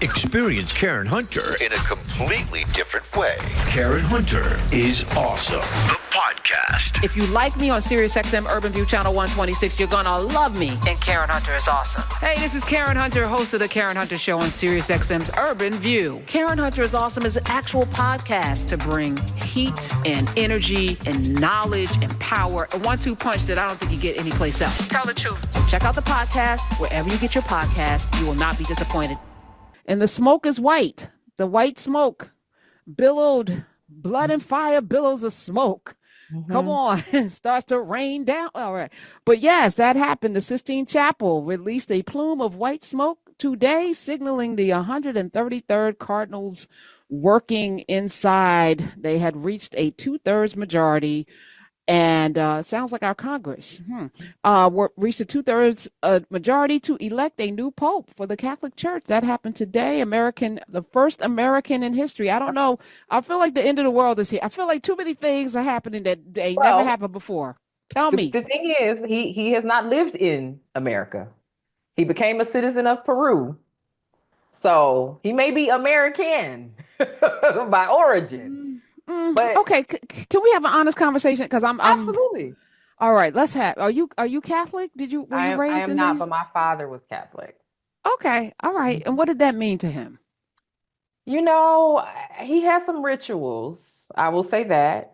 Experience Karen Hunter in a completely different way. Karen Hunter is awesome. The podcast. If you like me on SiriusXM Urban View Channel 126, you're going to love me. And Karen Hunter is awesome. Hey, this is Karen Hunter, host of The Karen Hunter Show on SiriusXM's Urban View. Karen Hunter is awesome is an actual podcast to bring heat and energy and knowledge and power. A 1-2 punch that I don't think you get anyplace else. Tell the truth. Check out the podcast wherever you get your podcast. You will not be disappointed. And the smoke is white. The white smoke billowed, blood and fire billows of smoke. Mm-hmm. Come on, it starts to rain down. All right. But yes, that happened. The Sistine Chapel released a plume of white smoke today, signaling the 133rd Cardinals working inside. They had reached a 2/3 majority. And sounds like our Congress reached a 2/3 majority to elect a new pope for the Catholic Church. That happened today. The first American in history. I don't know. I feel like the end of the world is here. I feel like too many things are happening that they never happened before. Tell me. The thing is, he has not lived in America. He became a citizen of Peru. So he may be American by origin. But okay, can we have an honest conversation? Because I'm absolutely. All right, let's have. Are you Catholic? Were you raised in I am not, but my father was Catholic. Okay, all right. And what did that mean to him? You know, he has some rituals. I will say that.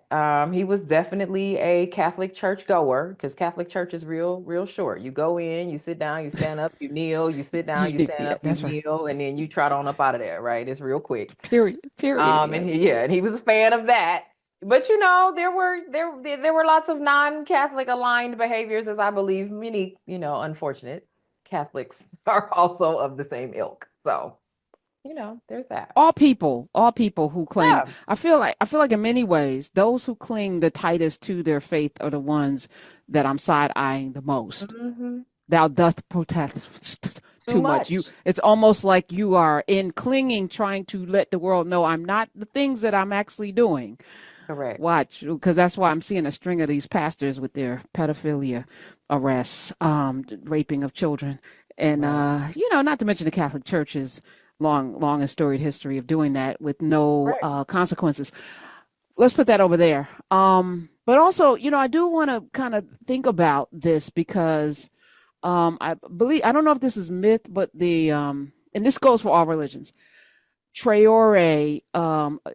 He was definitely a Catholic church goer because Catholic church is real short. You go in, you sit down, you stand up, you kneel, you sit down, you stand up, you kneel, and then you trot on up out of there, right? It's real quick. Period. And he was a fan of that. But you know, there were lots of non-Catholic aligned behaviors, as I believe many, unfortunate Catholics are also of the same ilk. So there's that. All people who claim. Yeah. I feel like in many ways, those who cling the tightest to their faith are the ones that I'm side-eyeing the most. Mm-hmm. Thou dost protest too much. It's almost like you are in clinging, trying to let the world know I'm not the things that I'm actually doing. Correct. Watch, because that's why I'm seeing a string of these pastors with their pedophilia arrests, raping of children, and not to mention the Catholic Church's long and storied history of doing that with no consequences. Let's put that over there. But also, I do want to kind of think about this because I don't know if this is myth, but and this goes for all religions. Traore,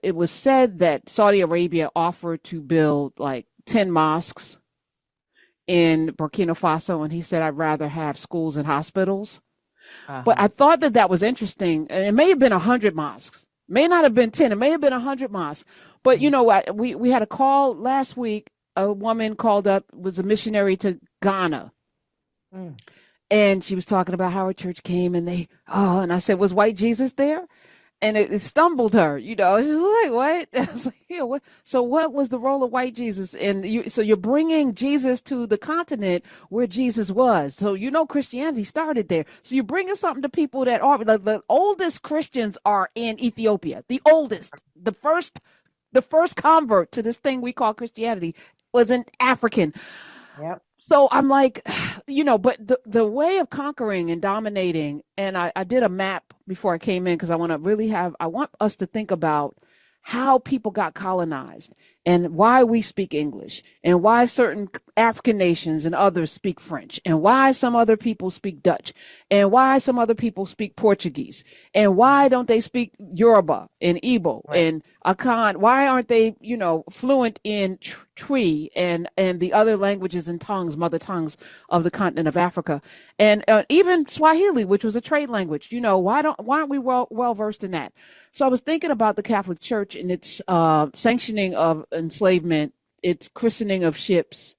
it was said that Saudi Arabia offered to build like 10 mosques in Burkina Faso, and he said, I'd rather have schools and hospitals. Uh-huh. But I thought that was interesting. It may have been 100 mosques, may not have been 10. It may have been 100 mosques. But we had a call last week. A woman called up, was a missionary to Ghana, and she was talking about how her church came, and and I said, was white Jesus there? And it stumbled her, she was like, what? I was like, what? So what was the role of white Jesus? And you're bringing Jesus to the continent where Jesus was. So, Christianity started there. So you're bringing something to people that are, the oldest Christians are in Ethiopia. The oldest, the first convert to this thing we call Christianity was an African. Yep. So I'm like, but the way of conquering and dominating, and I did a map before I came in because I want us to think about how people got colonized and why we speak English and why certain African nations and others speak French and why some other people speak Dutch and why some other people speak Portuguese and why don't they speak Yoruba and Igbo and Akan? Why aren't they, fluent in Twi and the other languages and tongues, mother tongues of the continent of Africa, and even Swahili, which was a trade language? Why aren't we well versed in that? So I was thinking about the Catholic Church and its sanctioning of enslavement, its christening of ships.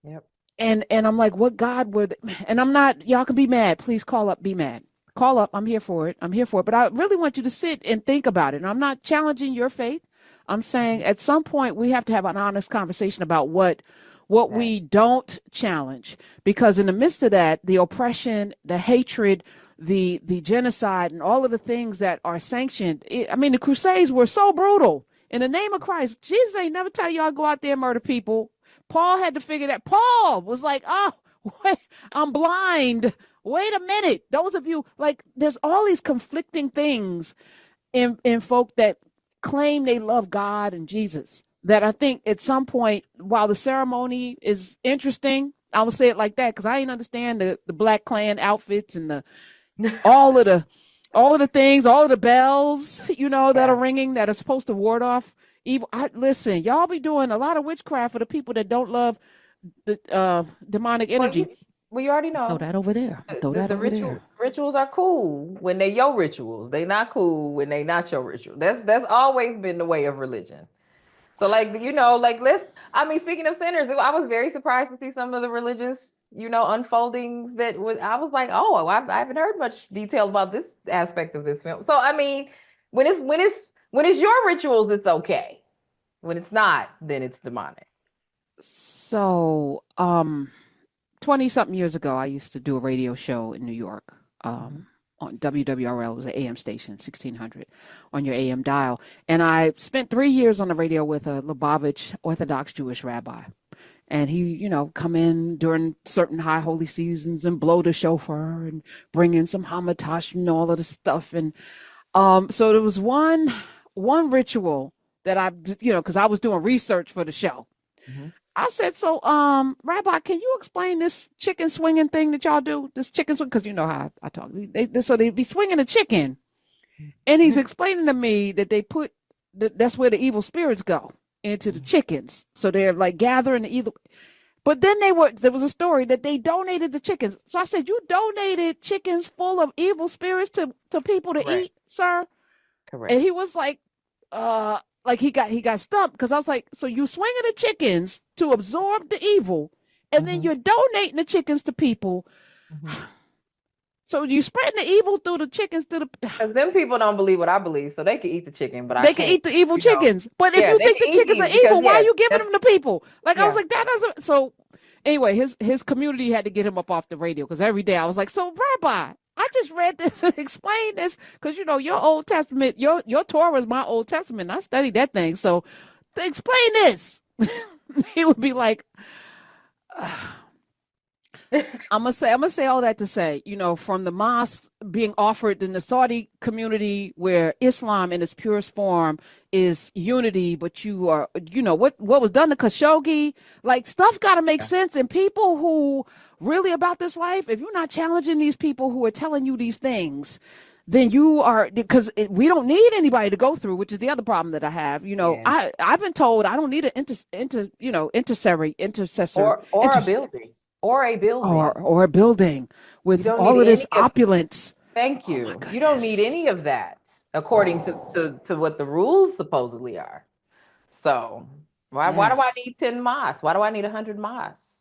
Yep. And I'm like, what God were they? And I'm not, y'all can be mad. Please call up, be mad. Call up. I'm here for it. But I really want you to sit and think about it. And I'm not challenging your faith. I'm saying at some point we have to have an honest conversation about what we don't challenge, because in the midst of that, the oppression, the hatred, the genocide, and all of the things that are sanctioned. The Crusades were so brutal. In the name of Christ, Jesus ain't never tell y'all go out there and murder people. Paul had to figure that. Paul was like, oh, I'm blind. wait a minute. Those of you, like, there's all these conflicting things in folk that claim they love God and Jesus, that I think at some point, while the ceremony is interesting, I will say it like that, because I ain't understand the Black Klan outfits and the all of the things, all of the bells, that are ringing, that are supposed to ward off evil. Listen, y'all be doing a lot of witchcraft for the people that don't love the demonic energy. Well, you already know. Throw that over there. Rituals are cool when they your rituals. They not cool when they not your ritual. That's always been the way of religion. So, like, speaking of sinners, I was very surprised to see some of the religious, unfoldings I was like, oh, I haven't heard much detail about this aspect of this film. So, I mean, when it's your rituals, it's okay. When it's not, then it's demonic. So, 20 something years ago, I used to do a radio show in New York, on WWRL. It was an AM station, 1600 on your AM dial. And I spent 3 years on the radio with a Lubavitch Orthodox Jewish rabbi. And he, come in during certain high holy seasons and blow the shofar and bring in some hamatash and all of the stuff. And so there was one ritual that I, because I was doing research for the show. Mm-hmm. I said, so, Rabbi, can you explain this chicken swinging thing that y'all do? This chicken swing, because you know how I talk. So they be swinging a chicken, and he's explaining to me that they put that's where the evil spirits go, into the chickens. So they're like gathering the evil. But then there was a story that they donated the chickens. So I said, you donated chickens full of evil spirits to people to eat, sir? Correct. And he was like, he got stumped, because I was like, so you swinging the chickens to absorb the evil, and then you're donating the chickens to people. So you spreading the evil through the chickens because them people don't believe what I believe, so they can eat the chicken, but they can eat the evil chickens. But if you think the chickens are evil, why are you giving them to people? Like, I was like, that doesn't. So anyway, his community had to get him up off the radio, because every day I was like, so Rabbi, I just read this and explained this, because your Old Testament, your Torah is my Old Testament. I studied that thing. So to explain this, he would be like, I'm gonna say all that to say, from the mosque being offered in the Saudi community, where Islam in its purest form is unity, but you are, what was done to Khashoggi, like, stuff got to make sense. And people who really about this life, if you're not challenging these people who are telling you these things, then you are, because we don't need anybody to go through, which is the other problem that I have. I've been told I don't need an intercessor or a building. Or a building with all of this opulence. Thank you. You don't need any of that, according to what the rules supposedly are. So why do I need 10 mosques? Why do I need 100 mosques?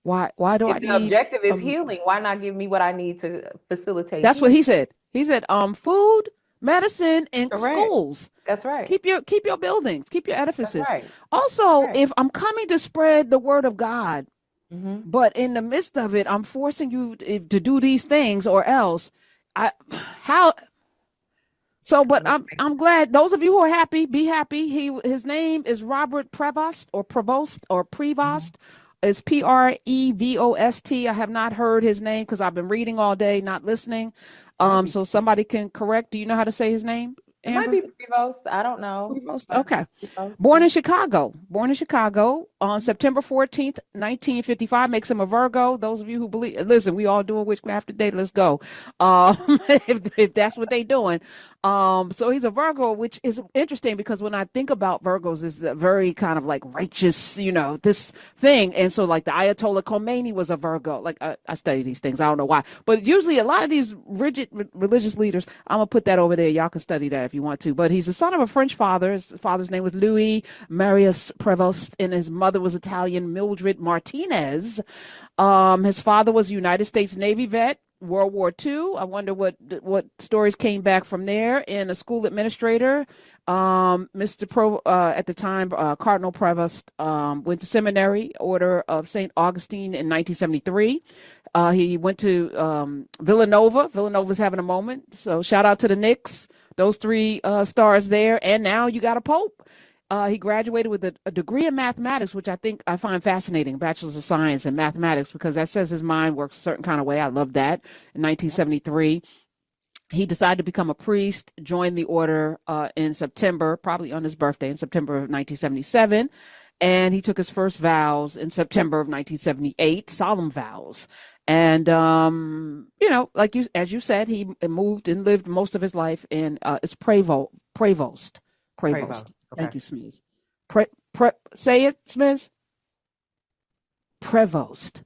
Why do I need? The objective is healing. Why not give me what I need to facilitate? That's what he said. He said, food, medicine, and schools. That's right. Keep your buildings, keep your edifices. Right. Also, if I'm coming to spread the word of God, but in the midst of it, I'm forcing you to do these things, or else I'm glad those of you who are happy, be happy. His name is Robert Prevost. It's Prevost. I have not heard his name because I've been reading all day, not listening. So somebody can correct. Do you know how to say his name? It might be Prevost. I don't know. Prevost. Okay. Born in Chicago on September 14th, 1955. Makes him a Virgo. Those of you who believe, listen, we all doing witchcraft today. Let's go. If that's what they doing. So he's a Virgo, which is interesting, because when I think about Virgos, it's a very kind of like righteous, this thing. And so, like, the Ayatollah Khomeini was a Virgo. Like, I study these things. I don't know why, but usually a lot of these rigid religious leaders, I'm gonna put that over there. Y'all can study that if you want to. But he's the son of a French father. His father's name was Louis Marius Prevost, and his mother was Italian, Mildred Martinez. His father was a United States Navy vet, World War II. I wonder what stories came back from there. And a school administrator. At the time, Cardinal Prevost went to seminary, Order of St. Augustine, in 1973. He went to Villanova. Villanova's having a moment. So shout out to the Knicks. Those three stars there. And now you got a pope. He graduated with a degree in mathematics, which I find fascinating, Bachelor's of Science in Mathematics, because that says his mind works a certain kind of way. I love that. In 1973, he decided to become a priest, joined the order in September, probably on his birthday, in September of 1977. And he took his first vows in September of 1978, solemn vows. And, as you said, he moved and lived most of his life in, it's Prevost. Prevost. Okay. Thank you, Smiz. Say it, Smiz. Prevost.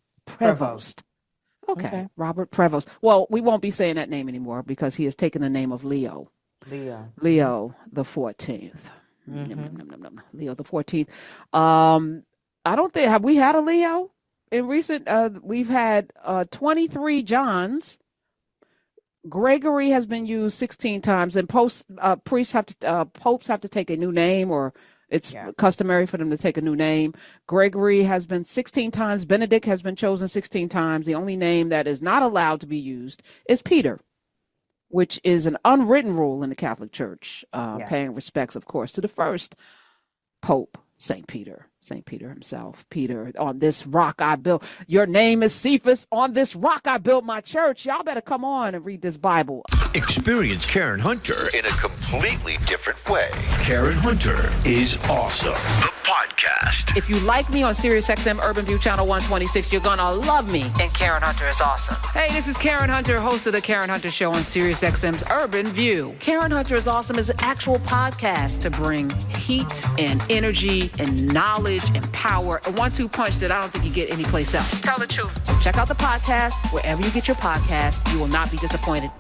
Okay. Robert Prevost. Well, we won't be saying that name anymore because he has taken the name of Leo. Leo the 14th. Leo the 14th. I don't think, have we had a Leo in recent? We've had 23 Johns. Gregory has been used 16 times, and popes have to take a new name, or it's customary for them to take a new name. Gregory has been 16 times. Benedict has been chosen 16 times. The only name that is not allowed to be used is Peter, which is an unwritten rule in the Catholic Church, paying respects, of course, to the first Pope, St. Peter himself. Peter, on this rock I built. Your name is Cephas. On this rock I built my church. Y'all better come on and read this Bible. Experience Karen Hunter in a completely different way. Karen Hunter is awesome. The podcast. If you like me on SiriusXM Urban View Channel 126, you're going to love me. And Karen Hunter is awesome. Hey, this is Karen Hunter, host of The Karen Hunter Show on SiriusXM's Urban View. Karen Hunter is Awesome is an actual podcast to bring heat and energy and knowledge and power. A 1-2 punch that I don't think you get anyplace else. Tell the truth. Check out the podcast wherever you get your podcast. You will not be disappointed.